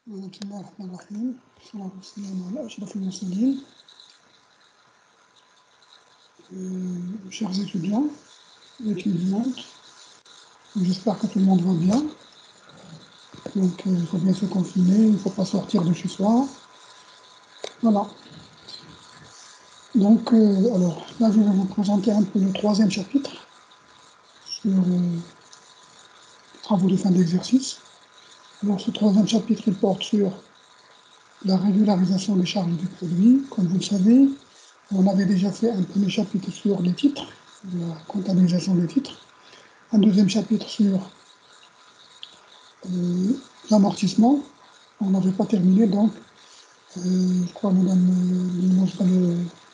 بسم الله الرحمن الرحيم والصلاة والسلام على أشرف المرسلين. Chers étudiants et étudiantes, j'espère que tout le monde va bien. Donc il faut bien se confiner, il ne faut pas sortir de chez soi. Voilà. Donc alors là je vais vous présenter un peu le troisième chapitre sur les travaux de fin d'exercice. Alors ce troisième chapitre il porte sur la régularisation des charges des produits. Comme vous le savez, on avait déjà fait un premier chapitre sur les titres, la comptabilisation des titres. Un deuxième chapitre sur l'amortissement. On n'avait pas terminé, donc je crois que nous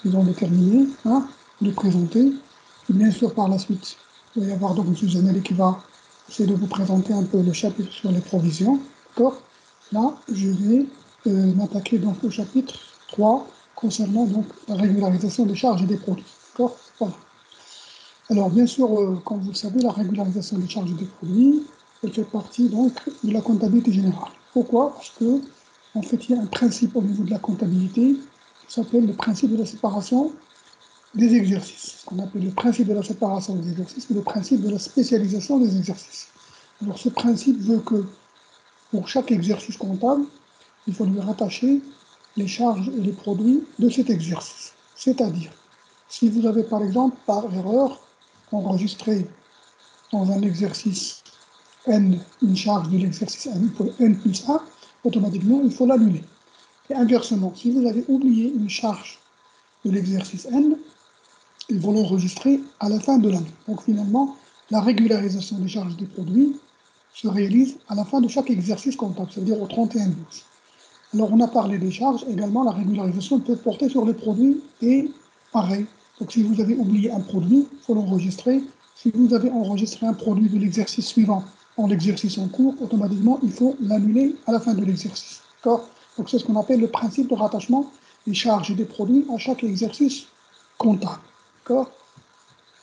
allons le terminer, hein, le présenter. Et bien sûr, par la suite, il va y avoir donc M. Zanelli qui va essayer de vous présenter un peu le chapitre sur les provisions. D'accord. Là, je vais m'attaquer donc au chapitre 3 concernant donc la régularisation des charges et des produits. D'accord. Voilà. Alors, bien sûr, comme vous le savez, la régularisation des charges et des produits, elle fait partie donc de la comptabilité générale. Pourquoi? Parce que, en fait, il y a un principe au niveau de la comptabilité qui s'appelle le principe de la séparation des exercices. Ce qu'on appelle le principe de la séparation des exercices et le principe de la spécialisation des exercices. Alors, ce principe veut que pour chaque exercice comptable, il faut lui rattacher les charges et les produits de cet exercice. C'est-à-dire, si vous avez par exemple, par erreur, enregistré dans un exercice n une charge de l'exercice n plus 1, automatiquement il faut l'annuler. Et inversement, si vous avez oublié une charge de l'exercice n, ils vont l'enregistrer à la fin de l'année. Donc finalement, la régularisation des charges des produits se réalise à la fin de chaque exercice comptable, c'est-à-dire au 31/12. Alors on a parlé des charges, également la régularisation peut porter sur les produits et pareil. Donc si vous avez oublié un produit, il faut l'enregistrer. Si vous avez enregistré un produit de l'exercice suivant dans l'exercice en cours, automatiquement il faut l'annuler à la fin de l'exercice. D'accord. Donc c'est ce qu'on appelle le principe de rattachement des charges et des produits à chaque exercice comptable. D'accord.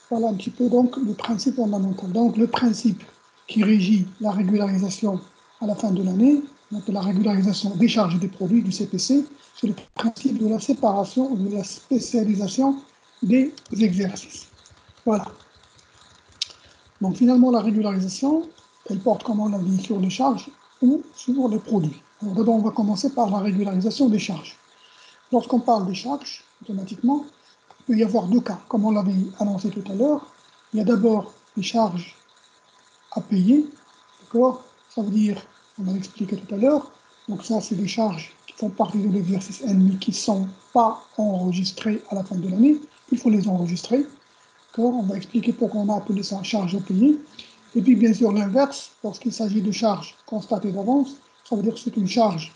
Voilà un petit peu donc le principe fondamental. Donc le principe qui régit la régularisation à la fin de l'année, donc la régularisation des charges et des produits du CPC, c'est le principe de la séparation ou de la spécialisation des exercices. Voilà. Donc finalement la régularisation, elle porte, comme on l'a dit, sur les charges ou sur les produits. Alors d'abord on va commencer par la régularisation des charges. Lorsqu'on parle des charges, automatiquement, il peut y avoir deux cas, comme on l'avait annoncé tout à l'heure. Il y a d'abord les charges à payer, d'accord? Ça veut dire, on a expliqué tout à l'heure, donc ça c'est des charges qui font partie de l'exercice N mais qui ne sont pas enregistrées à la fin de l'année, il faut les enregistrer, d'accord? On va expliquer pourquoi on a appelé ça charge à payer. Et puis bien sûr l'inverse, lorsqu'il s'agit de charges constatées d'avance, ça veut dire que c'est une charge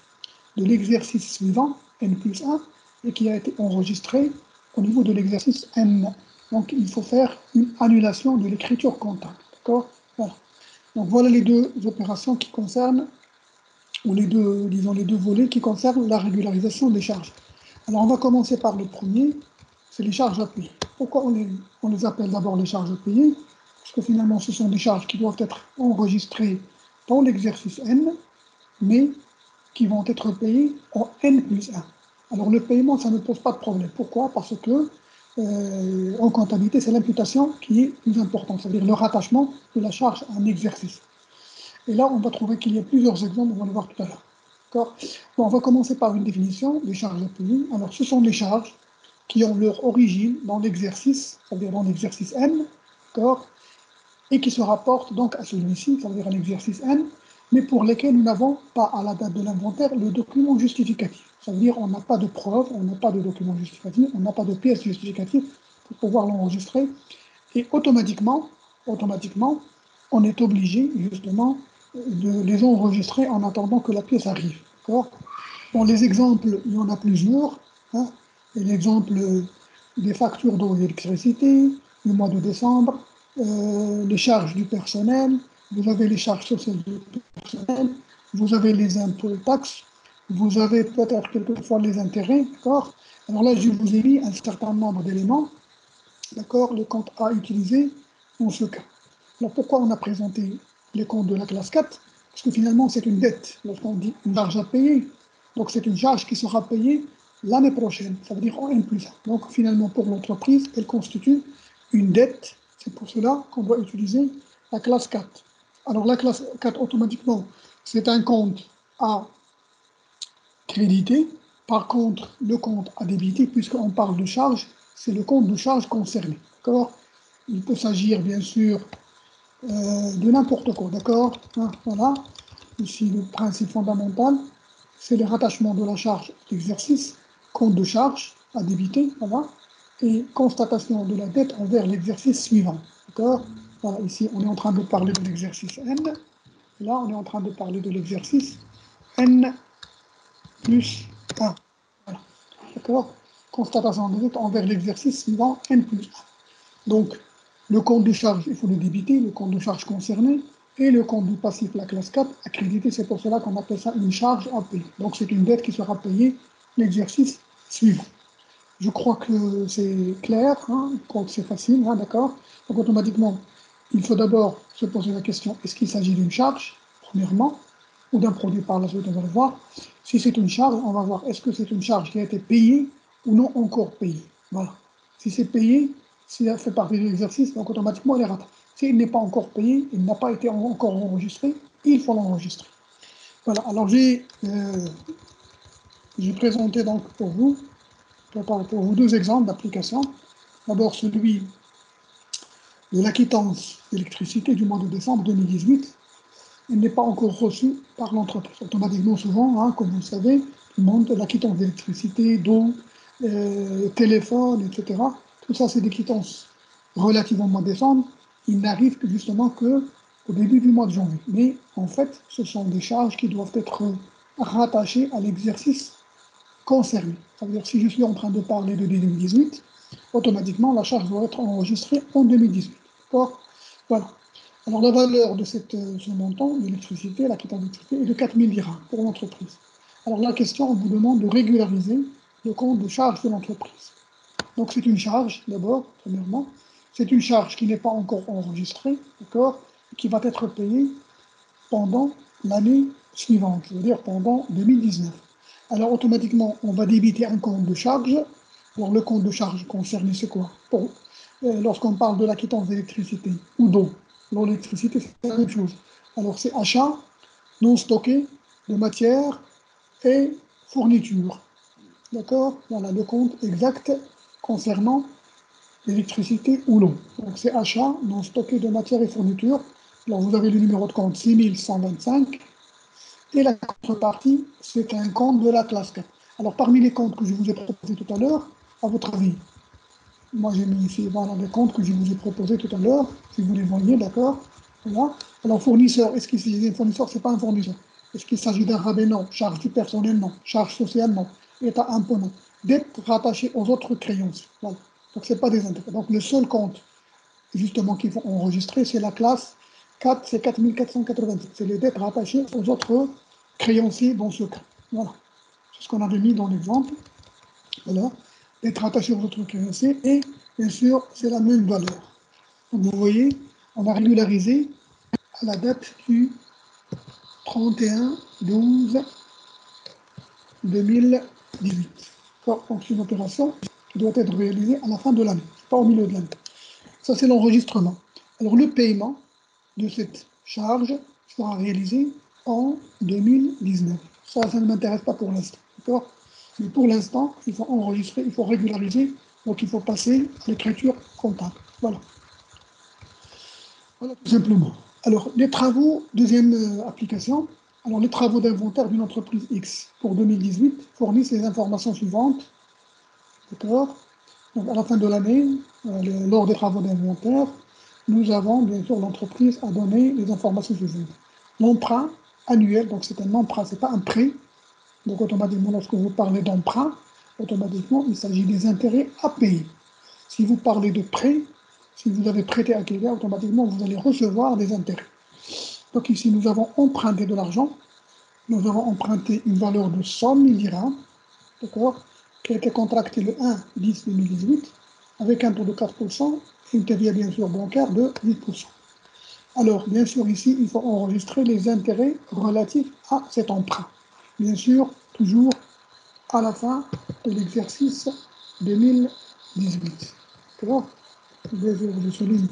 de l'exercice suivant, N plus 1, et qui a été enregistrée au niveau de l'exercice N. Donc il faut faire une annulation de l'écriture comptable, d'accord? Voilà. Donc voilà les deux opérations qui concernent, ou les deux, disons les deux volets qui concernent la régularisation des charges. Alors on va commencer par le premier, c'est les charges à payer. Pourquoi on les appelle d'abord les charges à payer? Parce que finalement ce sont des charges qui doivent être enregistrées dans l'exercice N, mais qui vont être payées en N plus 1. Alors le paiement, ça ne pose pas de problème. Pourquoi? Parce que en comptabilité, c'est l'imputation qui est plus importante, c'est-à-dire le rattachement de la charge à un exercice. Et là, on va trouver qu'il y a plusieurs exemples, on va le voir tout à l'heure. D'accord. Bon, on va commencer par une définition des charges à payer. Alors, ce sont les charges qui ont leur origine dans l'exercice, c'est-à-dire dans l'exercice N, d'accord, et qui se rapportent donc à celui-ci, c'est-à-dire à l'exercice N, mais pour lesquels nous n'avons pas, à la date de l'inventaire, le document justificatif. Ça veut dire qu'on n'a pas de preuve, on n'a pas de document justificatif, on n'a pas de pièce justificative pour pouvoir l'enregistrer. Et automatiquement, on est obligé, justement, de les enregistrer en attendant que la pièce arrive. Bon, les exemples, il y en a plusieurs. Hein. L'exemple des factures d'eau et d'électricité, du mois de décembre, les charges du personnel, vous avez les charges sociales du personnel, vous avez les impôts et taxes, vous avez peut-être quelquefois les intérêts, d'accord. Alors là, je vous ai mis un certain nombre d'éléments, d'accord, les comptes à utiliser dans ce cas. Alors pourquoi on a présenté les comptes de la classe 4? Parce que finalement, c'est une dette. Lorsqu'on dit une charge à payer, donc c'est une charge qui sera payée l'année prochaine. Ça veut dire en N plus 1. Donc finalement, pour l'entreprise, elle constitue une dette. C'est pour cela qu'on doit utiliser la classe 4. Alors la classe 4, automatiquement, c'est un compte à créditer. Par contre, le compte à débiter, puisqu'on parle de charge, c'est le compte de charge concerné. D'accord? Il peut s'agir, bien sûr, de n'importe quoi. D'accord? Hein, voilà. Ici, le principe fondamental, c'est le rattachement de la charge d'exercice, compte de charge à débiter, voilà, et constatation de la dette envers l'exercice suivant. D'accord? Voilà, ici, on est en train de parler de l'exercice N. Là, on est en train de parler de l'exercice N plus 1. Voilà. D'accord? Constatation de dette envers l'exercice suivant N plus 1. Donc, le compte de charge, il faut le débiter, le compte de charge concerné, et le compte du passif, la classe 4, accrédité, c'est pour cela qu'on appelle ça une charge à payer. Donc, c'est une dette qui sera payée l'exercice suivant. Je crois que c'est clair, hein, c'est facile, hein, d'accord? Donc, automatiquement, il faut d'abord se poser la question, est-ce qu'il s'agit d'une charge, premièrement, ou d'un produit par la suite, on va le voir. Si c'est une charge, on va voir, est-ce que c'est une charge qui a été payée ou non encore payée? Voilà. Si c'est payé, si ça fait partie de l'exercice, donc automatiquement, elle est ratée. S'il n'est pas encore payé, il n'a pas été encore enregistré, il faut l'enregistrer. Voilà, alors j'ai présenté donc pour vous deux exemples d'application. D'abord celui de la quittance d'électricité du mois de décembre 2018. Il n'est pas encore reçu par l'entreprise. Automatiquement, souvent, hein, comme vous le savez, tout le monde, la quittance d'électricité, d'eau, téléphone, etc. Tout ça, c'est des quittances relatives au mois de décembre. Il n'arrive que justement qu'au début du mois de janvier. Mais en fait, ce sont des charges qui doivent être rattachées à l'exercice concerné. Ça veut dire que si je suis en train de parler de 2018, automatiquement, la charge doit être enregistrée en 2018. D'accord? Voilà. Alors, la valeur de ce montant d'électricité, la quittance d'électricité, est de 4 000 dirhams pour l'entreprise. Alors, la question, on vous demande de régulariser le compte de charge de l'entreprise. Donc, c'est une charge, d'abord, premièrement. C'est une charge qui n'est pas encore enregistrée, d'accord, qui va être payée pendant l'année suivante, c'est-à-dire pendant 2019. Alors, automatiquement, on va débiter un compte de charge. Alors, le compte de charge concerné, c'est quoi? Lorsqu'on parle de la quittance d'électricité ou d'eau, l'électricité, c'est la même chose. Alors, c'est achat non stocké de matières et fournitures. D'accord? Voilà le compte exact concernant l'électricité ou l'eau. Donc, c'est achat non stocké de matières et fournitures. Alors, vous avez le numéro de compte 6125. Et la contrepartie, c'est un compte de la classe 4. Alors, parmi les comptes que je vous ai proposés tout à l'heure, à votre avis, moi j'ai mis ici voilà, les comptes que je vous ai proposés tout à l'heure, si vous les voyez, d'accord? Voilà. Alors, fournisseur, est-ce qu'il s'agit d'un fournisseur? Ce n'est pas un fournisseur. Est-ce qu'il s'agit d'un rabais? Non. Charge du personnel? Non. Charge sociale? Non. État impôt? Non. Dette rattachée aux autres créances. Voilà. Donc, ce n'est pas des intérêts. Donc, le seul compte, justement, qu'il faut enregistrer, c'est la classe 4, c'est 4487. C'est les dettes rattachées aux autres créanciers dans ce cas. Voilà. C'est ce qu'on avait mis dans l'exemple. Voilà. Dettes rattachées aux autres créanciers. Et, bien sûr, c'est la même valeur. Donc, vous voyez, on a régularisé à la date du 31/12/2018. Donc, c'est une opération qui doit être réalisée à la fin de l'année, pas au milieu de l'année. Ça, c'est l'enregistrement. Alors, le paiement de cette charge sera réalisé en 2019. Ça ne m'intéresse pas pour l'instant. D'accord? Mais pour l'instant, il faut enregistrer, il faut régulariser, donc il faut passer à l'écriture comptable. Voilà. Voilà, tout simplement. Alors, les travaux, deuxième application. Alors, les travaux d'inventaire d'une entreprise X pour 2018 fournissent les informations suivantes. D'accord? Donc, à la fin de l'année, lors des travaux d'inventaire, nous avons, bien sûr, l'entreprise a donné les informations suivantes. L'emprunt annuel, donc c'est un emprunt, ce n'est pas un prêt. Donc, automatiquement, lorsque vous parlez d'emprunt, automatiquement, il s'agit des intérêts à payer. Si vous parlez de prêt, si vous avez prêté à quelqu'un, automatiquement, vous allez recevoir des intérêts. Donc, ici, nous avons emprunté de l'argent. Nous avons emprunté une valeur de 100 000 dirhams, d'accord, qui a été contractée le 1/10/2018, avec un taux de 4% et une TVA bien sûr bancaire de 8%. Alors, bien sûr, ici, il faut enregistrer les intérêts relatifs à cet emprunt. Bien sûr, toujours à la fin de l'exercice 2018. D'accord? Bien sûr, je souligne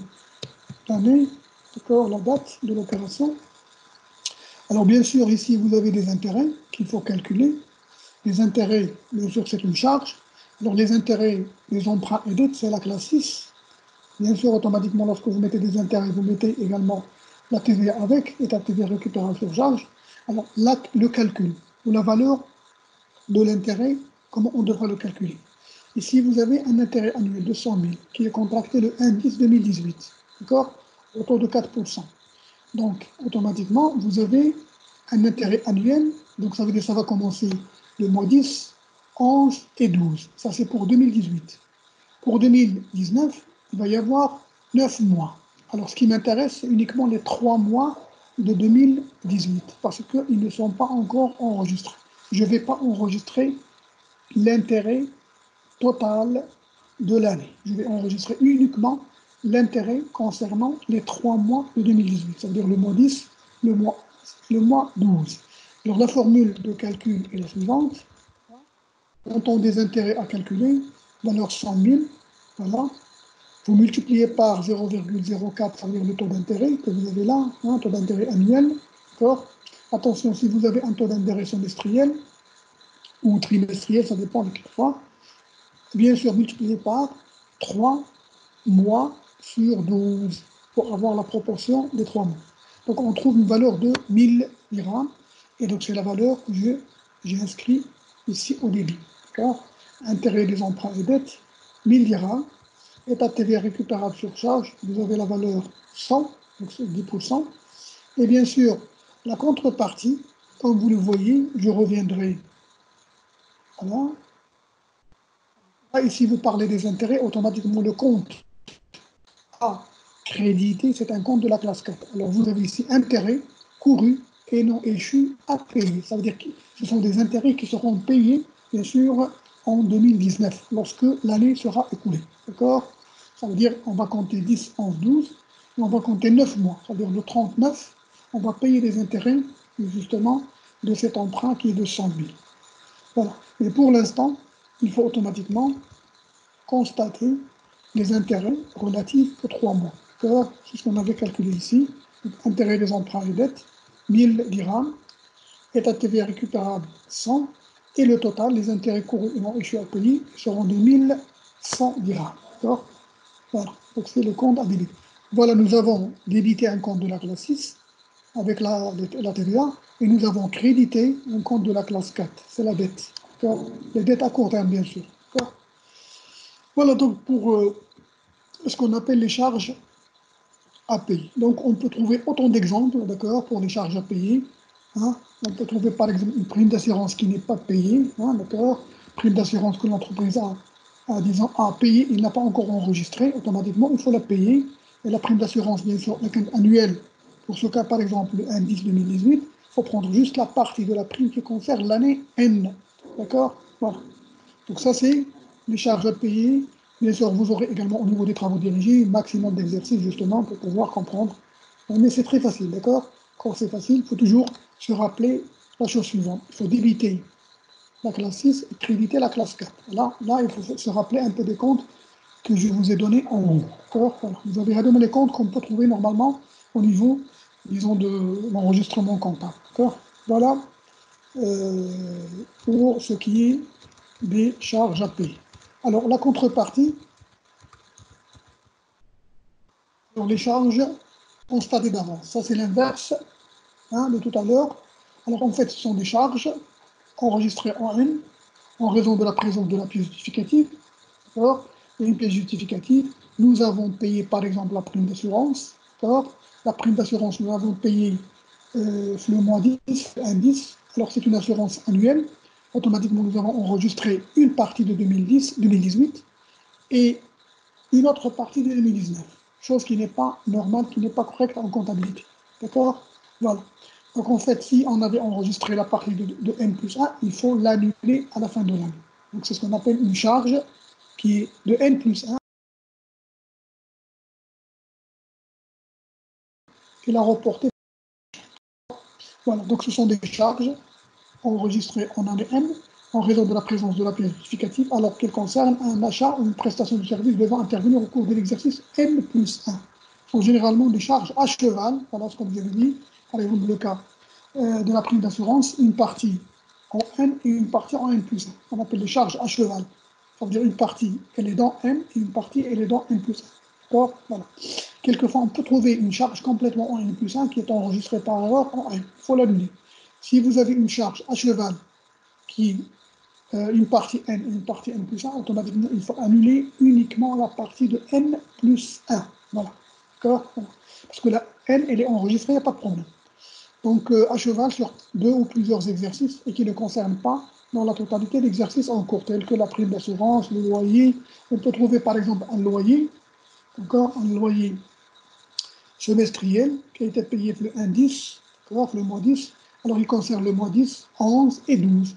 l'année, d'accord, la date de l'opération. Alors, bien sûr, ici, vous avez des intérêts qu'il faut calculer. Les intérêts, bien sûr, c'est une charge. Alors, les intérêts, les emprunts et dettes, c'est la classe 6. Bien sûr, automatiquement, lorsque vous mettez des intérêts, vous mettez également la TVA avec, et la TVA récupérable sur charge. Alors, là, le calcul, ou la valeur de l'intérêt, comment on devra le calculer. Ici, vous avez un intérêt annuel de 100 000 qui est contracté le 1-10 2018, d'accord, au taux de 4%. Donc, automatiquement, vous avez un intérêt annuel, donc ça veut dire que ça va commencer le mois 10, 11 et 12. Ça, c'est pour 2018. Pour 2019, il va y avoir 9 mois. Alors, ce qui m'intéresse, c'est uniquement les 3 mois de 2018, parce qu'ils ne sont pas encore enregistrés. Je ne vais pas enregistrer l'intérêt total de l'année. Je vais enregistrer uniquement l'intérêt concernant les 3 mois de 2018, c'est-à-dire le mois 10, le mois 12. Alors, la formule de calcul est la suivante. Montant des intérêts à calculer, valeur 100 000, voilà. Vous multipliez par 0,04, c'est-à-dire le taux d'intérêt que vous avez là, un taux d'intérêt annuel, d'accord. Attention, si vous avez un taux d'intérêt semestriel ou trimestriel, ça dépend de quelle fois, bien sûr multiplié par 3 mois sur 12 pour avoir la proportion des 3 mois. Donc on trouve une valeur de 1000 dirhams, et donc c'est la valeur que j'ai inscrite ici au début. Intérêt des emprunts et dettes, 1000 dirhams. État de TVA récupérable sur charge, vous avez la valeur 100, donc c'est 10%. Et bien sûr, la contrepartie, comme vous le voyez, je reviendrai. Voilà. Là, ici, vous parlez des intérêts, automatiquement le compte à créditer, c'est un compte de la classe 4. Alors vous avez ici intérêts courus et non échus à payer. Ça veut dire que ce sont des intérêts qui seront payés, bien sûr, en 2019, lorsque l'année sera écoulée. D'accord? Ça veut dire qu'on va compter 10, 11, 12, et on va compter 9 mois. C'est-à-dire le 39, on va payer les intérêts, justement, de cet emprunt qui est de 100 000. Voilà. Mais pour l'instant, il faut automatiquement constater les intérêts relatifs aux 3 mois. C'est ce qu'on avait calculé ici. Donc, intérêt des emprunts et dettes, 1000 dirhams, état de TVA récupérable, 100, et le total, les intérêts courus et non échus à payer, seront de 1100 dirhams. D'accord. Voilà, donc c'est le compte à débiter. Voilà, nous avons débité un compte de la classe 6 avec la TVA, et nous avons crédité un compte de la classe 4, c'est la dette. Les dettes à court terme, bien sûr. Voilà donc pour ce qu'on appelle les charges à payer. Donc on peut trouver autant d'exemples, d'accord, pour les charges à payer. Hein. On peut trouver par exemple une prime d'assurance qui n'est pas payée, hein, d'accord, prime d'assurance que l'entreprise disons, a payée, il n'a pas encore enregistré, automatiquement il faut la payer. Et la prime d'assurance, bien sûr, annuelle, pour ce cas par exemple le 1-10 2018, il faut prendre juste la partie de la prime qui concerne l'année N. D'accord. Voilà. Donc ça, c'est les charges à payer. Bien sûr, vous aurez également au niveau des travaux dirigés, maximum d'exercices justement pour pouvoir comprendre. Mais c'est très facile, d'accord? Quand c'est facile, il faut toujours se rappeler la chose suivante. Il faut débiter la classe 6 et créditer la classe 4. Là, il faut se rappeler un peu des comptes que je vous ai donnés en haut. Voilà. Vous avez vraiment les comptes qu'on peut trouver normalement au niveau, disons, de l'enregistrement comptable. Voilà pour ce qui est des charges à payer. Alors, la contrepartie, sur les charges constatées d'avance. Ça, c'est l'inverse de tout à l'heure. Alors, en fait, ce sont des charges enregistrées en N en raison de la présence de la pièce justificative. D'accord. Il y a une pièce justificative. Nous avons payé, par exemple, la prime d'assurance. La prime d'assurance, nous avons payé le mois 10, indice. Alors, c'est une assurance annuelle. Automatiquement, nous avons enregistré une partie de 2018 et une autre partie de 2019. Chose qui n'est pas normale, qui n'est pas correcte en comptabilité. D'accord. Voilà. Donc, en fait, si on avait enregistré la partie de N plus 1, il faut l'annuler à la fin de l'année. Donc, c'est ce qu'on appelle une charge qui est de N plus 1 et la reporter. Voilà, donc ce sont des charges enregistrées en année M en raison de la présence de la pièce justificative alors qu'elles concernent un achat ou une prestation de service devant intervenir au cours de l'exercice M plus 1. Ce sont généralement des charges à cheval, voilà ce que vous avez dit, par exemple le cas de la prime d'assurance, une partie en N et une partie en N plus 1. On appelle les charges à cheval. Ça veut dire une partie, elle est dans M et une partie, elle est dans N plus 1. D'accord. Voilà. Quelquefois, on peut trouver une charge complètement en N plus 1 qui est enregistrée par erreur en N. Il faut l'annuler. Si vous avez une charge à cheval qui une partie N et une partie N plus 1, automatiquement, il faut annuler uniquement la partie de N plus 1. Voilà. D'accord. Voilà. Parce que la N, elle est enregistrée, il n'y a pas de problème. Donc, à cheval sur deux ou plusieurs exercices et qui ne concernent pas dans la totalité d'exercices en cours, tels que la prime d'assurance, le loyer. On peut trouver par exemple un loyer, encore un loyer semestriel qui a été payé le 1-10, le mois 10. Alors, il concerne le mois 10, 11 et 12.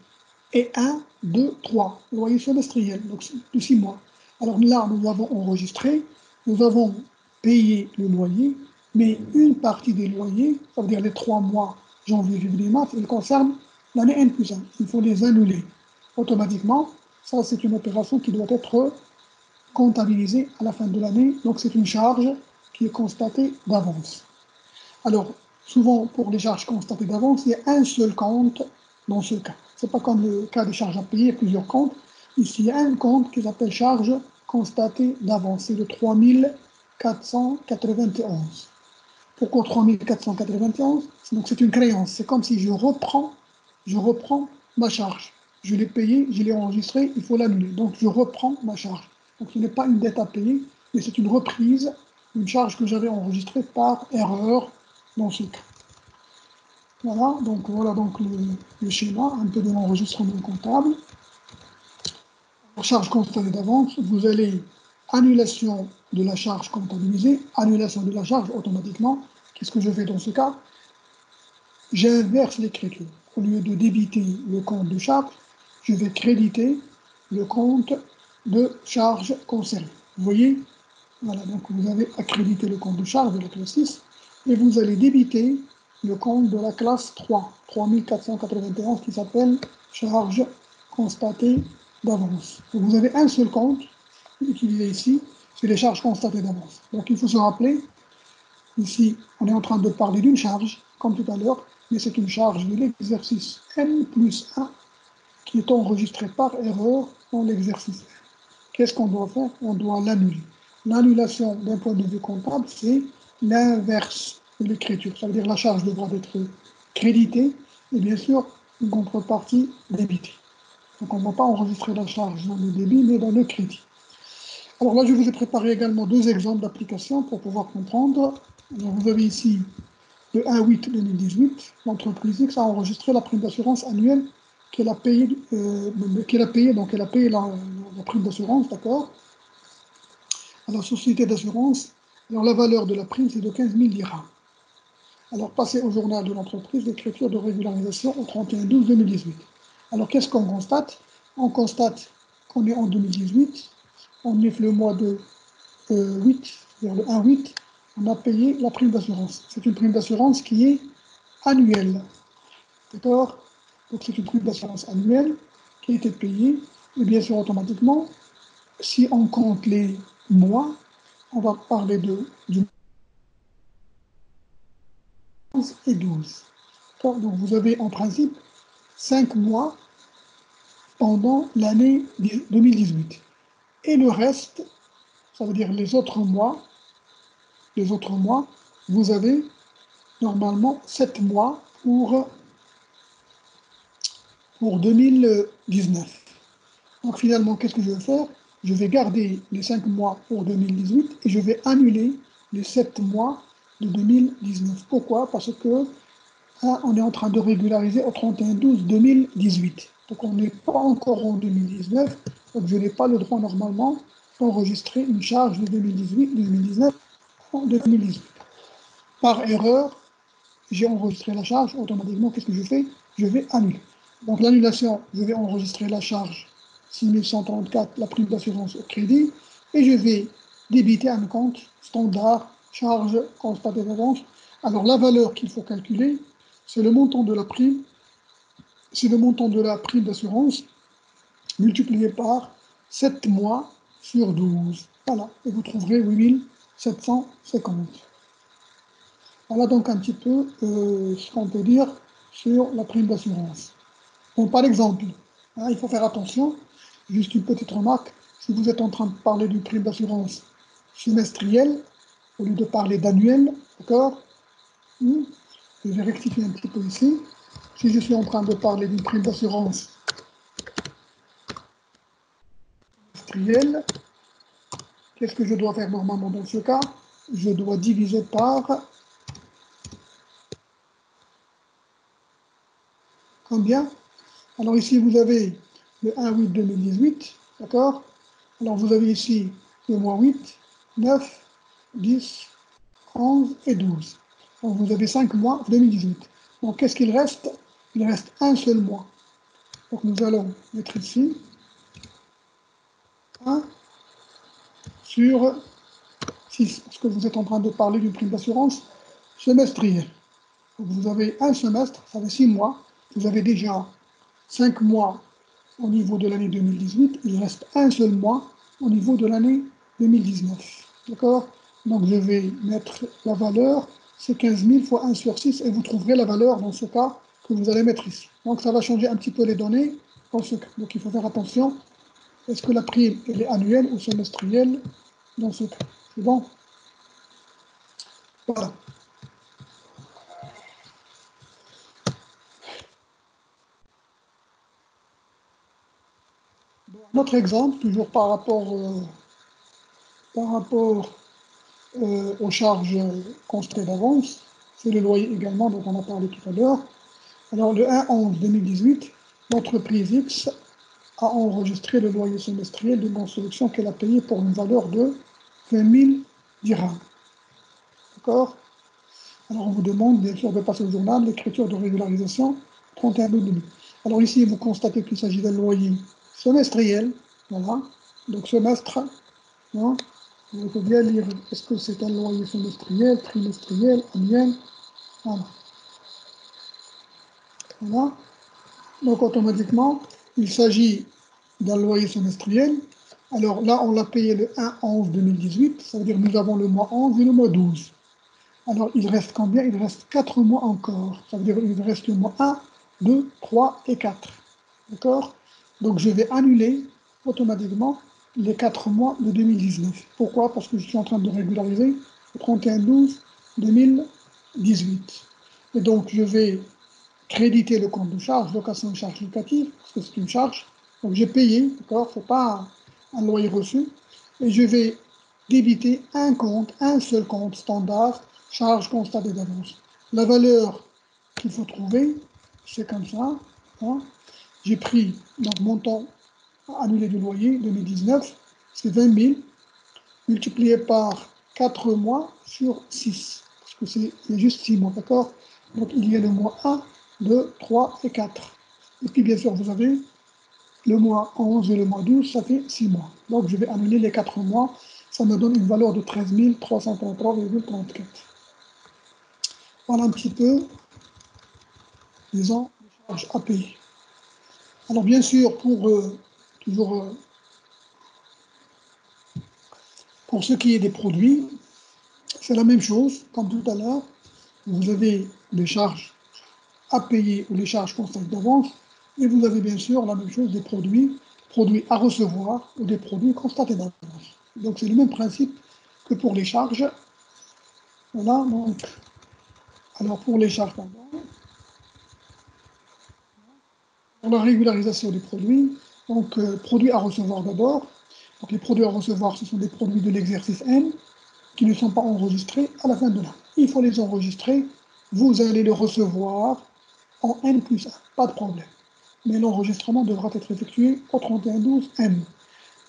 Et 1, 2, 3, loyer semestriel, donc de 6 mois. Alors là, nous avons enregistré, nous avons payé le loyer, mais une partie des loyers, ça veut dire les 3 mois, janvier, février, mars, ils concernent l'année N plus 1. Il faut les annuler automatiquement. Ça, c'est une opération qui doit être comptabilisée à la fin de l'année. Donc, c'est une charge qui est constatée d'avance. Alors, souvent, pour les charges constatées d'avance, il y a un seul compte dans ce cas. Ce n'est pas comme le cas des charges à payer, il y a plusieurs comptes. Ici, il y a un compte qui s'appelle charge constatée d'avance. C'est de 3491. Pourquoi 3491? Donc, c'est une créance. C'est comme si je reprends ma charge. Je l'ai payée, je l'ai enregistrée, il faut l'annuler. Donc, je reprends ma charge. Donc, ce n'est pas une dette à payer, mais c'est une reprise, une charge que j'avais enregistrée par erreur dans ce cas. Voilà donc le schéma, un peu de l'enregistrement comptable. La charge constatée d'avance, vous allez annulation de la charge comptabilisée, annulation de la charge automatiquement. Qu'est-ce que je fais dans ce cas? J'inverse l'écriture. Au lieu de débiter le compte de charge, je vais créditer le compte de charge concerné. Vous voyez? Voilà, donc vous avez accrédité le compte de charge de la classe 6 et vous allez débiter le compte de la classe 3, 3491, qui s'appelle charge constatée d'avance. Vous avez un seul compte utilisé ici, c'est les charges constatées d'avance. Donc il faut se rappeler, ici on est en train de parler d'une charge, comme tout à l'heure, mais c'est une charge de l'exercice N plus 1 qui est enregistrée par erreur dans l'exercice. Qu'est-ce qu'on doit faire? On doit l'annuler. L'annulation d'un point de vue comptable, c'est l'inverse de l'écriture. Ça veut dire que la charge devra être créditée et bien sûr une contrepartie débitée. Donc on ne va pas enregistrer la charge dans le débit, mais dans le crédit. Alors là, je vous ai préparé également deux exemples d'application pour pouvoir comprendre. Alors, vous avez ici le 1-8-2018, l'entreprise X a enregistré la prime d'assurance annuelle qu'elle a payée, donc elle a payé la prime d'assurance, d'accord, à la société d'assurance. Alors la valeur de la prime, c'est de 15 000 dirhams. Alors passé au journal de l'entreprise, l'écriture de régularisation au 31-12-2018. Alors qu'est-ce qu'on constate? On constate qu'on est en 2018, on est le mois de 8, vers le 1-8, on a payé la prime d'assurance. C'est une prime d'assurance qui est annuelle. D'accord? Donc c'est une prime d'assurance annuelle qui a été payée, et bien sûr automatiquement, si on compte les mois, on va parler du 11 et 12. Donc vous avez en principe 5 mois pendant l'année 2018. Et le reste, ça veut dire les autres mois, vous avez normalement 7 mois pour 2019. Donc finalement, qu'est-ce que je vais faire? Je vais garder les 5 mois pour 2018 et je vais annuler les 7 mois de 2019. Pourquoi? Parce que là, on est en train de régulariser au 31-12-2018. Donc on n'est pas encore en 2019, donc je n'ai pas le droit normalement d'enregistrer une charge de 2018-2019 en 2018. Par erreur, j'ai enregistré la charge, automatiquement, qu'est-ce que je fais? Je vais annuler. Donc l'annulation, je vais enregistrer la charge 6134, la prime d'assurance au crédit, et je vais débiter un compte standard, charge constatée d'avance, Alors la valeur qu'il faut calculer, c'est le montant de la prime, c'est le montant de la prime d'assurance multiplié par 7 mois sur 12. Voilà, et vous trouverez 8750. Voilà donc un petit peu ce qu'on peut dire sur la prime d'assurance. Bon, par exemple, hein, il faut faire attention, juste une petite remarque, si vous êtes en train de parler d'une prime d'assurance semestrielle, au lieu de parler d'annuel, d'accord? Je vais rectifier un petit peu ici. Si je suis en train de parler d'une prime d'assurance semestrielle, qu'est-ce que je dois faire normalement dans ce cas? Je dois diviser par combien? Alors ici, vous avez le 1-8-2018, d'accord? Alors vous avez ici le mois 8, 9, 10, 11 et 12. Donc vous avez 5 mois 2018. Donc qu'est-ce qu'il reste? Il reste un seul mois. Donc nous allons mettre ici 1 sur 6, parce que vous êtes en train de parler d'une prime d'assurance semestrielle. Donc vous avez un semestre, ça fait 6 mois. Vous avez déjà 5 mois au niveau de l'année 2018. Il reste un seul mois au niveau de l'année 2019. D'accord? Donc je vais mettre la valeur, c'est 15 000 fois 1 sur 6, et vous trouverez la valeur dans ce cas que vous allez mettre ici. Donc ça va changer un petit peu les données dans ce cas. Donc il faut faire attention. Est-ce que la prime elle est annuelle ou semestrielle dans ce cas? C'est bon? Voilà. Notre exemple, toujours par rapport aux charges constatées d'avance, c'est le loyer également, dont on a parlé tout à l'heure. Alors, le 1-11-2018, l'entreprise X a enregistré le loyer semestriel d'une construction qu'elle a payé pour une valeur de 20 000 dirhams. D'accord? Alors, on vous demande, bien sûr, de passer au journal l'écriture de régularisation 31 août 2000. Alors, ici, vous constatez qu'il s'agit d'un loyer semestriel. Voilà. Donc, semestre. Hein, il faut bien lire, est-ce que c'est un loyer semestriel, trimestriel, annuel? Voilà. Voilà. Donc automatiquement, il s'agit d'un loyer semestriel. Alors là, on l'a payé le 1-11-2018, ça veut dire que nous avons le mois 11 et le mois 12. Alors il reste combien? Il reste 4 mois encore. Ça veut dire qu'il reste le mois 1, 2, 3 et 4. D'accord? Donc je vais annuler automatiquement les 4 mois de 2019. Pourquoi? Parce que je suis en train de régulariser le 31-12-2018. Et donc je vais créditer le compte de charge, location de charge locative, parce que c'est une charge. Donc j'ai payé, d'accord, ce n'est pas un loyer reçu. Et je vais débiter un compte, un seul compte standard, charge constatée d'avance. La valeur qu'il faut trouver, c'est comme ça. Hein. J'ai pris donc montant annulé du loyer 2019, c'est 20 000, multiplié par 4 mois sur 6, parce que c'est juste 6 mois, d'accord? Donc il y a le mois 1, 2, 3 et 4. Et puis bien sûr, vous avez le mois 11 et le mois 12, ça fait 6 mois. Donc je vais annuler les 4 mois, ça me donne une valeur de 13 333,34. Voilà un petit peu, disons, les charges à payer. Alors bien sûr, toujours pour ce qui est des produits, c'est la même chose, comme tout à l'heure. Vous avez les charges à payer ou les charges constantes d'avance, et vous avez bien sûr la même chose des produits à recevoir ou des produits constatés d'avance. Donc c'est le même principe que pour les charges. Voilà, donc, alors pour les charges, pardon, pour la régularisation des produits, donc produits à recevoir d'abord. Donc les produits à recevoir, ce sont des produits de l'exercice N qui ne sont pas enregistrés à la fin de l'an. Il faut les enregistrer, vous allez les recevoir en N plus 1, pas de problème. Mais l'enregistrement devra être effectué au 31-12-M.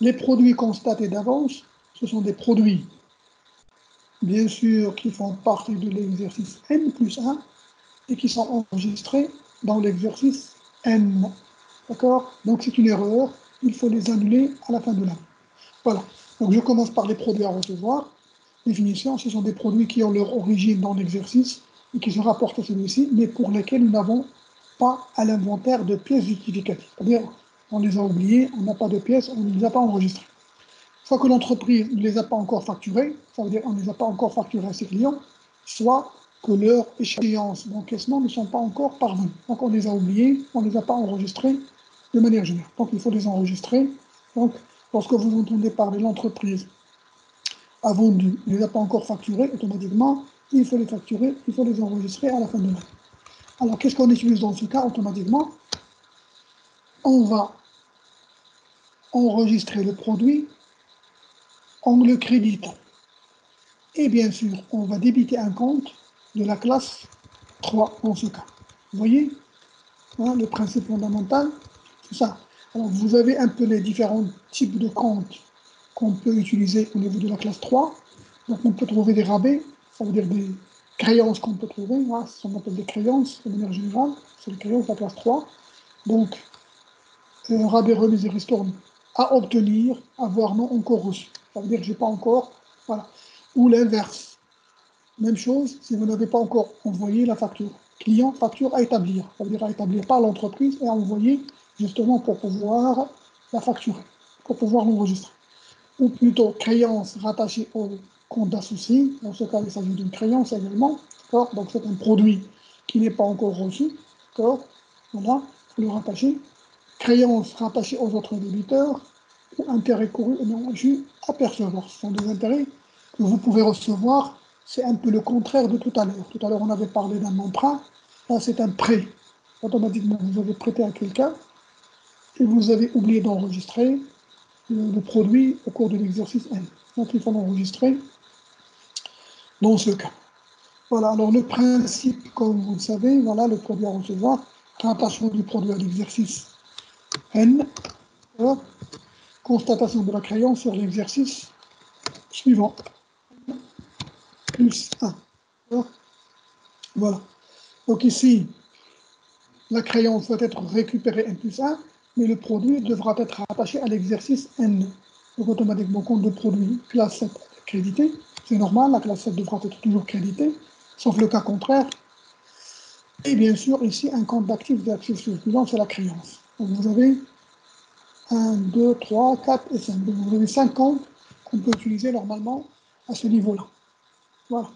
Les produits constatés d'avance, ce sont des produits, bien sûr, qui font partie de l'exercice N plus 1 et qui sont enregistrés dans l'exercice N. D'accord? Donc c'est une erreur, il faut les annuler à la fin de l'année. Voilà. Donc je commence par les produits à recevoir. définition, ce sont des produits qui ont leur origine dans l'exercice et qui se rapportent à celui-ci, mais pour lesquels nous n'avons pas à l'inventaire de pièces justificatives. C'est-à-dire, on les a oubliés, on n'a pas de pièces, on ne les a pas enregistrées. Soit que l'entreprise ne les a pas encore facturées, ça veut dire qu'on ne les a pas encore facturées à ses clients, soit que leurs échéances d'encaissement ne sont pas encore parvenues. Donc on les a oubliés, on ne les a pas enregistrées de manière générale. Donc il faut les enregistrer. Donc lorsque vous entendez parler de l'entreprise a vendu, ne les a pas encore facturées, automatiquement, il faut les facturer, il faut les enregistrer à la fin de l'année. Alors qu'est-ce qu'on utilise dans ce cas automatiquement? On va enregistrer le produit en le créditant. Et bien sûr, on va débiter un compte de la classe 3 dans ce cas. Vous voyez, hein, le principe fondamental, c'est ça. Alors, vous avez un peu les différents types de comptes qu'on peut utiliser au niveau de la classe 3. Donc, on peut trouver des rabais, ça veut dire des créances qu'on peut trouver. Hein, ce qu'on appelle des créances, de manière générale. C'est les créances de la classe 3. Donc, rabais, remise et ristourne à obtenir, avoir non encore reçu. Ça veut dire que je n'ai pas encore. Voilà. Ou l'inverse. Même chose si vous n'avez pas encore envoyé la facture. Client, facture à établir. Ça veut dire à établir par l'entreprise et à envoyer justement pour pouvoir la facturer, pour pouvoir l'enregistrer. Ou plutôt créance rattachée au compte d'associé. Dans ce cas, il s'agit d'une créance également. Donc c'est un produit qui n'est pas encore reçu. Voilà, il faut le rattacher. Créance rattachée aux autres débiteurs ou intérêts courus et non reçus à percevoir. Ce sont des intérêts que vous pouvez recevoir. C'est un peu le contraire de tout à l'heure. Tout à l'heure, on avait parlé d'un emprunt. Là, c'est un prêt. Automatiquement, vous avez prêté à quelqu'un et vous avez oublié d'enregistrer le produit au cours de l'exercice N. Donc, il faut l'enregistrer dans ce cas. Voilà, alors le principe, comme vous le savez, voilà, le produit à recevoir, rattachement du produit à l'exercice N, voilà, constatation de la créance sur l'exercice suivant, plus 1. Voilà. Donc ici, la créance doit être récupérée N plus 1, mais le produit devra être rattaché à l'exercice N. Donc automatiquement, compte de produit, classe 7 crédité. C'est normal, la classe 7 devra être toujours créditée, sauf le cas contraire. Et bien sûr, ici, un compte d'actifs et actifs circulants, c'est la créance. Donc vous avez 1, 2, 3, 4 et 5. Donc vous avez 5 comptes qu'on peut utiliser normalement à ce niveau-là. Voilà.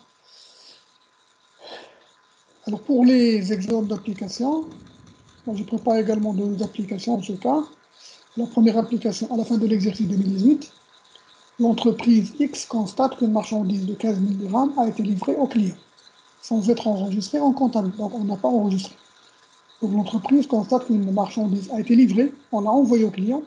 Alors pour les exemples d'application, je prépare également deux applications en ce cas. La première application, à la fin de l'exercice 2018, l'entreprise X constate qu'une marchandise de 15 000 dirhams a été livrée au client, sans être enregistrée en comptable. Donc on n'a pas enregistré. Donc l'entreprise constate qu'une marchandise a été livrée, on l'a envoyée au client,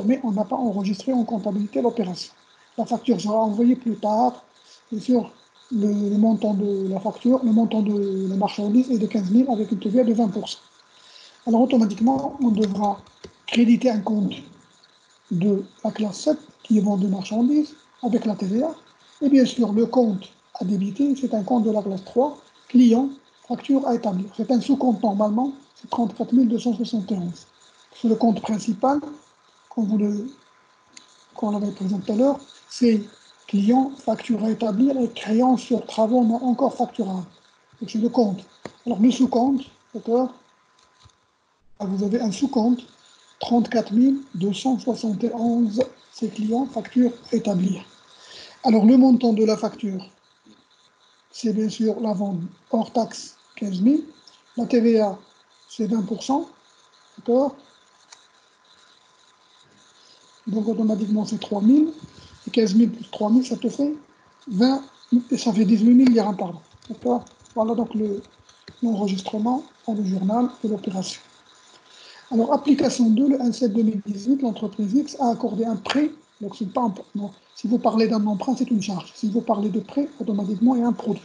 mais on n'a pas enregistré en comptabilité l'opération. La facture sera envoyée plus tard, bien sûr, le montant de la facture, le montant de la marchandise est de 15 000 avec une TVA de 20%. Alors automatiquement, on devra créditer un compte de la classe 7 qui est vendu marchandises avec la TVA. Et bien sûr, le compte à débiter, c'est un compte de la classe 3, client, facture à établir. C'est un sous-compte normalement, c'est 34 271. C'est le compte principal, comme on l'avait présenté tout à l'heure, c'est client, facture à établir et créance sur travaux non encore facturables. Donc c'est le compte. Alors le sous-compte, d'accord, vous avez un sous-compte, 34 271, c'est client, facture à établir. Alors le montant de la facture, c'est bien sûr la vente hors taxe, 15 000. La TVA, c'est 20%, d'accord. Donc automatiquement, c'est 3 000. Et 15 000 plus 3 000, ça te fait 20, et ça fait 18 000 dirhams, pardon. D'accord. Voilà donc l'enregistrement dans le journal de l'opération. Alors, application 2, le 1/7/2018, l'entreprise X a accordé un prêt. Donc, c'est pas un, non. Si vous parlez d'un emprunt, c'est une charge. Si vous parlez de prêt, automatiquement, il y a un produit.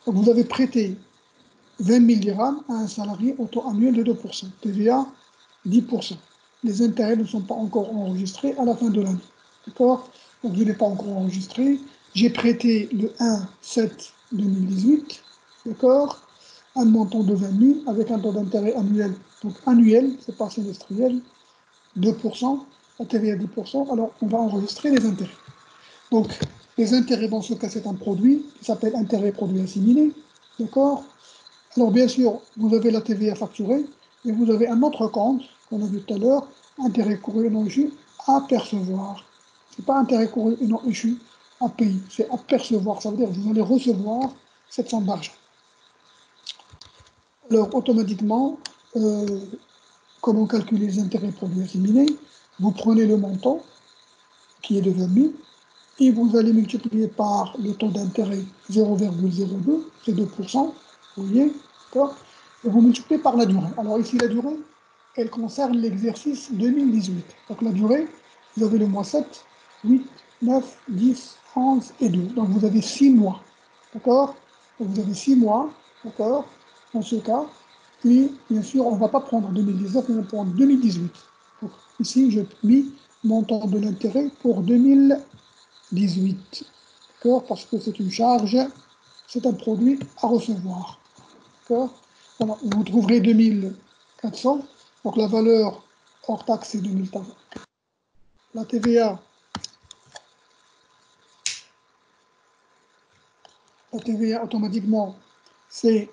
Donc, vous avez prêté 20 000 dirhams à un salarié au taux annuel de 2%. TVA, 10%. Les intérêts ne sont pas encore enregistrés à la fin de l'année. D'accord. Donc, je n'ai pas encore enregistré. J'ai prêté le 1/7/2018. D'accord. Un montant de 20 000 avec un taux d'intérêt annuel. Donc, annuel, c'est pas semestriel, 2%, la TVA 10%. Alors, on va enregistrer les intérêts. Donc, Les intérêts, dans ce cas, c'est un produit qui s'appelle intérêt produit assimilé. D'accord? Alors, bien sûr, vous avez la TVA facturée, et vous avez un autre compte, qu'on a vu tout à l'heure, intérêt couru et non échu, à percevoir. Ce n'est pas intérêt couru et non échu à payer, c'est à percevoir. Ça veut dire que vous allez recevoir cette somme d'argent. Alors, automatiquement, comment calculer les intérêts produits assimilés? Vous prenez le montant, qui est de 20 000, et vous allez multiplier par le taux d'intérêt 0,02, c'est 2%, vous voyez, d'accord? Et vous multipliez par la durée. Alors ici, la durée, elle concerne l'exercice 2018. Donc la durée, vous avez le mois 7, 8, 9, 10, 11 et 12. Donc vous avez 6 mois, d'accord? Donc vous avez 6 mois, d'accord, dans ce cas. Et bien sûr, on ne va pas prendre 2019, mais on va prendre 2018. Donc ici, je mis montant de l'intérêt pour 2018. D'accord? Parce que c'est une charge, c'est un produit à recevoir. D'accord? Voilà, vous trouverez 2400. Donc la valeur hors taxe, c'est 2400. La TVA automatiquement, c'est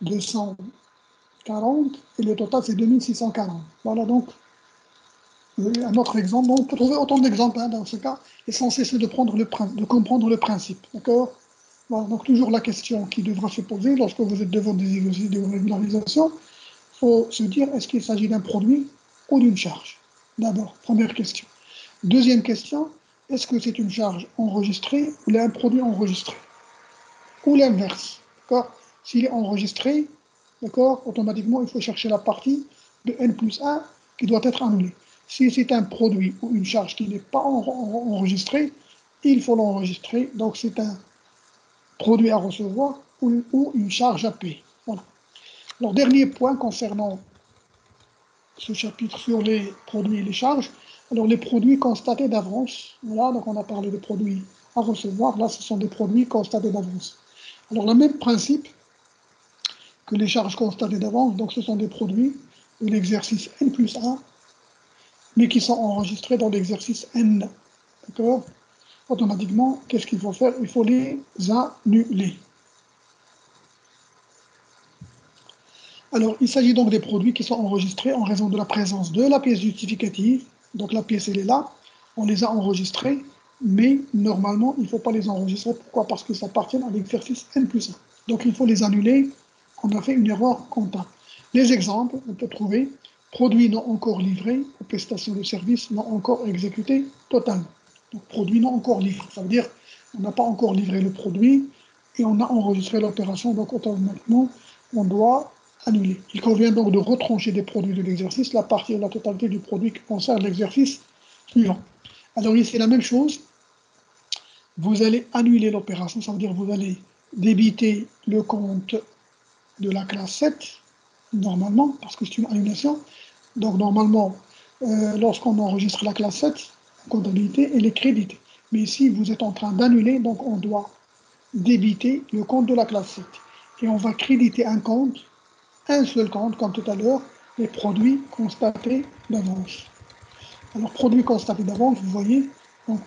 240 et le total, c'est 2640. Voilà donc un autre exemple. Donc, on peut trouver autant d'exemples dans ce cas. L'essentiel, c'est de comprendre le principe. D'accord? Voilà, donc toujours la question qui devra se poser lorsque vous êtes devant des exercices de régularisation, il faut se dire, est-ce qu'il s'agit d'un produit ou d'une charge? D'abord, première question. Deuxième question, est-ce que c'est une charge enregistrée ou un produit enregistré? Ou l'inverse, d'accord? S'il est enregistré, d'accord, automatiquement, il faut chercher la partie de n plus 1 qui doit être annulée. Si c'est un produit ou une charge qui n'est pas enregistrée, il faut l'enregistrer. Donc, c'est un produit à recevoir ou une charge à payer. Voilà. Alors, dernier point concernant ce chapitre sur les produits et les charges. Alors, les produits constatés d'avance. Voilà, donc on a parlé de produits à recevoir. Là, ce sont des produits constatés d'avance. Alors, le même principe que les charges constatées d'avance, donc ce sont des produits de l'exercice N plus 1, mais qui sont enregistrés dans l'exercice N. D'accord? Automatiquement, qu'est-ce qu'il faut faire? Il faut les annuler. Alors, il s'agit donc des produits qui sont enregistrés en raison de la présence de la pièce justificative. Donc, la pièce, elle est là. On les a enregistrés, mais normalement, il ne faut pas les enregistrer. Pourquoi? Parce qu'ils appartiennent à l'exercice N plus 1. Donc, il faut les annuler. On a fait une erreur comptable. Les exemples, on peut trouver produits non encore livrés, ou prestations de services non encore exécutées totalement. Donc, produits non encore livrés. Ça veut dire qu'on n'a pas encore livré le produit et on a enregistré l'opération. Donc, automatiquement, on doit annuler. Il convient donc de retrancher des produits de l'exercice la partie ou la totalité du produit qui concerne l'exercice suivant. Alors ici, la même chose, vous allez annuler l'opération, ça veut dire que vous allez débiter le compte de la classe 7, normalement, parce que c'est une annulation. Donc normalement, lorsqu'on enregistre la classe 7, la comptabilité, elle est créditée. Mais ici, vous êtes en train d'annuler, donc on doit débiter le compte de la classe 7. Et on va créditer un seul compte, comme tout à l'heure, les produits constatés d'avance. Alors, produits constatés d'avance, vous voyez, donc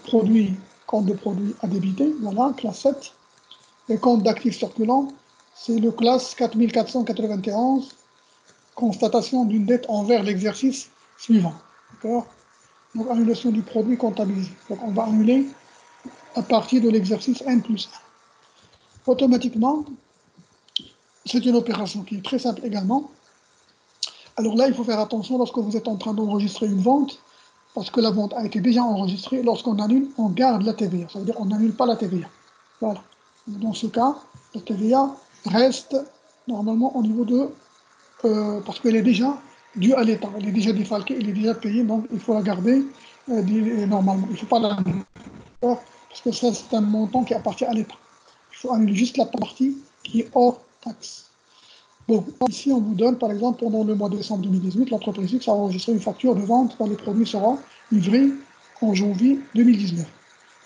compte de produits à débiter, voilà, classe 7. Et compte d'actifs circulants, c'est le classe 4491, constatation d'une dette envers l'exercice suivant. D'accord? Donc, annulation du produit comptabilisé. Donc, on va annuler à partir de l'exercice N plus 1. Automatiquement, c'est une opération qui est très simple également. Alors là, il faut faire attention lorsque vous êtes en train d'enregistrer une vente, parce que la vente a été déjà enregistrée. Lorsqu'on annule, on garde la TVA. Ça veut dire qu'on n'annule pas la TVA. Voilà. Dans ce cas, la TVA reste normalement au niveau de... parce qu'elle est déjà due à l'État. Elle est déjà défalquée, elle est déjà payée, donc il faut la garder normalement. Il ne faut pas l'annuler. Parce que ça, c'est un montant qui appartient à l'État. Il faut annuler juste la partie qui est hors taxe. Bon, ici, on vous donne, par exemple, pendant le mois de décembre 2018, l'entreprise X a enregistré une facture de vente dont les produits seront livrés en janvier 2019.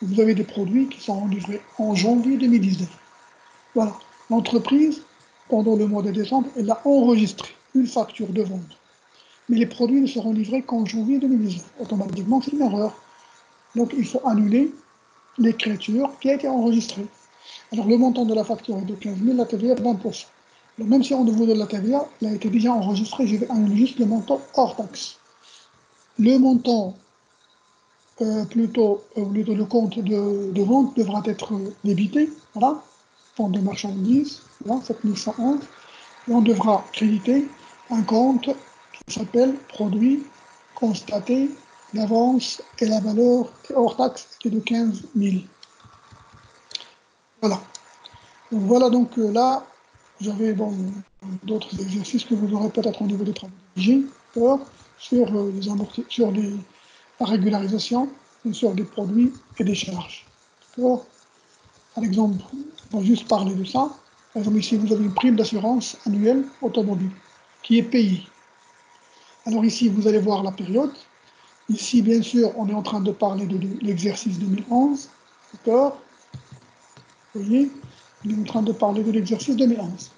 Vous avez des produits qui seront livrés en janvier 2019. Voilà. L'entreprise, pendant le mois de décembre, elle a enregistré une facture de vente. Mais les produits ne seront livrés qu'en janvier 2019. Automatiquement, c'est une erreur. Donc, il faut annuler l'écriture qui a été enregistrée. Alors le montant de la facture est de 15 000, la TVA est de 20%. Alors, même si on vous donne la TVA, elle a été déjà enregistrée, je vais annuler juste le montant hors taxe. Le montant, plutôt le compte de vente devra être débité, voilà, vente de marchandises, voilà, 7111, et on devra créditer un compte qui s'appelle produit constaté d'avance et la valeur hors taxe est de 15 000. Voilà. Donc voilà, donc là, j'avais bon, d'autres exercices que vous aurez peut-être au niveau des travaux de vigie, sur, sur la régularisation, sur des produits et des charges. Par exemple, on va juste parler de ça. Par exemple, ici, vous avez une prime d'assurance annuelle automobile qui est payée. Alors ici, vous allez voir la période. Ici, bien sûr, on est en train de parler de l'exercice 2011. D'accord? Vous voyez, on est en train de parler de l'exercice 2011.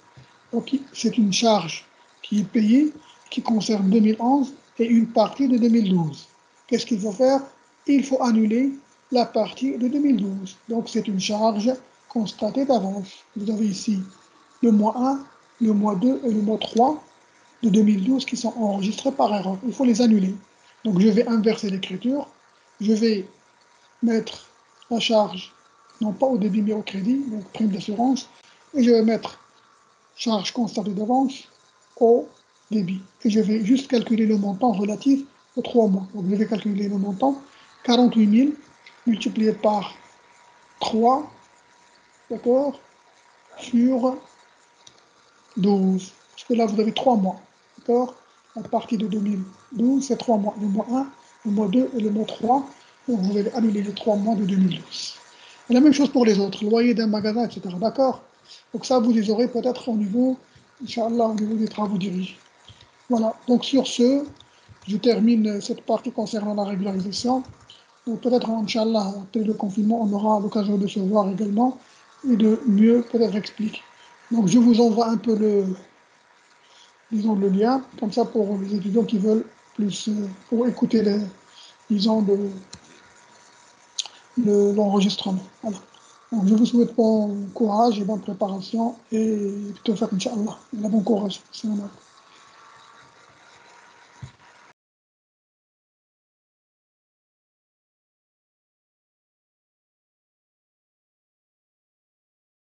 Donc, c'est une charge qui est payée, qui concerne 2011 et une partie de 2012. Qu'est-ce qu'il faut faire? Il faut annuler la partie de 2012. Donc, c'est une charge constatée d'avance. Vous avez ici le mois 1, le mois 2 et le mois 3 de 2012 qui sont enregistrés par erreur. Il faut les annuler. Donc, je vais inverser l'écriture. Je vais mettre la charge, non pas au débit mais au crédit, donc prime d'assurance, et je vais mettre charge constatée d'avance au débit. Et je vais juste calculer le montant relatif aux 3 mois. Donc je vais calculer le montant 48 000 multiplié par 3, d'accord, sur 12. Parce que là, vous avez 3 mois, d'accord. À partir de 2012, c'est 3 mois. Le mois 1, le mois 2 et le mois 3. Donc vous allez annuler les 3 mois de 2012. Et la même chose pour les autres, loyer d'un magasin, etc. D'accord. Donc ça, vous les aurez peut-être au niveau, Inch'Allah, au niveau des travaux dirigés. Voilà, donc sur ce, je termine cette partie concernant la régularisation. Donc peut-être, Inch'Allah, après le confinement, on aura l'occasion de se voir également et de mieux peut-être expliquer. Donc je vous envoie un peu disons, le lien, comme ça pour les étudiants qui veulent plus, pour écouter disons, l'enregistrement. Voilà. Donc, je vous souhaite bon courage et bonne préparation et tout fait, Inch'Allah. Bon courage. Salam alaikum.